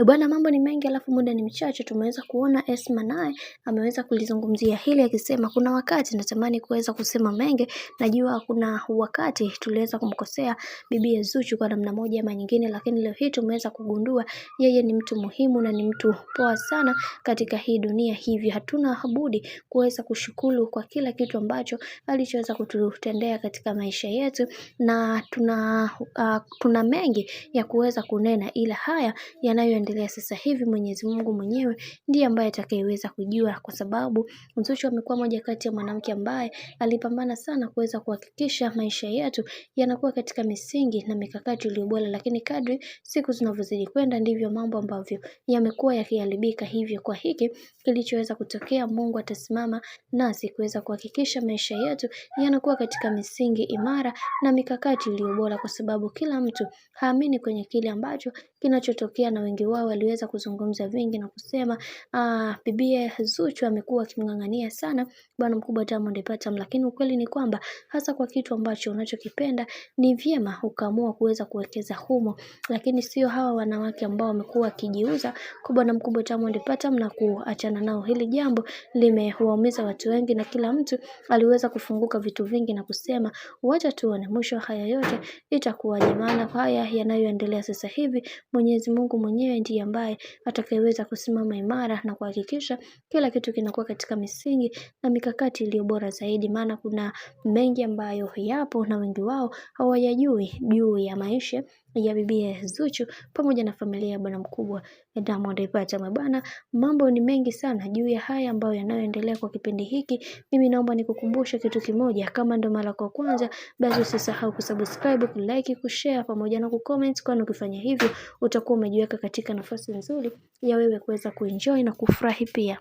Bwana, mambo ni mengi alafu muda ni mchache. Tumeweza kuona Esma naye ameweza kulizungumzia hili akisema kuna wakati natamani kuweza kusema mengi, najua kuna wakati tuliweza kumkosea bibi Zuchu kwa namna moja ama nyingine, lakini leo hii tumeweza kugundua yeye ni mtu muhimu na ni mtu poa sana katika hii dunia, hivi hatuna budi kuweza kushukuru kwa kila kitu ambacho alichoweza kututendea katika maisha yetu, na tuna mengi ya kuweza kunena, ila haya yanayoendelea sasa hivi Mwenyezi Mungu mwenyewe ndiye ambaye atakayeweza kujua, kwa sababu Zuchu amekuwa moja kati ya mwanamke ambaye alipambana sana kuweza kuhakikisha maisha yetu yanakuwa katika misingi na mikakati iliyo bora, lakini kadri siku zinavyozidi kwenda ndivyo mambo ambavyo yamekuwa yakiharibika. Hivyo kwa hiki kilichoweza kutokea, Mungu atasimama nasi kuweza kuhakikisha maisha yetu yanakuwa katika misingi imara na mikakati iliyo bora, kwa sababu kila mtu haamini kwenye kile ambacho kinachotokea, na wengi wao waliweza kuzungumza vingi na kusema bibi Zuchu amekuwa akimng'ang'ania sana bwana mkubwa Diamond Platnumz, lakini ukweli ni kwamba hasa kwa kitu ambacho unachokipenda ni vyema ukaamua kuweza kuwekeza humo, lakini sio hawa wanawake ambao wamekuwa wakijiuza kwa bwana mkubwa Diamond Platnumz na kuachana nao. Hili jambo limewaumiza watu wengi na kila mtu aliweza kufunguka vitu vingi na kusema wacha tuone mwisho haya yote itakuwaje, maana haya yanayoendelea sasa hivi Mwenyezi Mungu mwenyewe ndiye ambaye atakayeweza kusimama imara na kuhakikisha kila kitu kinakuwa katika misingi na mikakati iliyo bora zaidi, maana kuna mengi ambayo yapo na wengi wao hawayajui juu ya maisha ya bibi Zuchu pamoja na familia ya bwana mkubwa Diamond Platnumz. Bwana, mambo ni mengi sana juu ya haya ambayo yanayoendelea kwa kipindi hiki. Mimi naomba nikukumbushe kitu kimoja, kama ndo mara kwa kwanza basi usisahau kusubscribe, kulike, kushare pamoja na kucomment, kwani ukifanya hivyo utakuwa umejiweka katika nafasi nzuri ya wewe kuweza kuenjoy na kufurahi pia.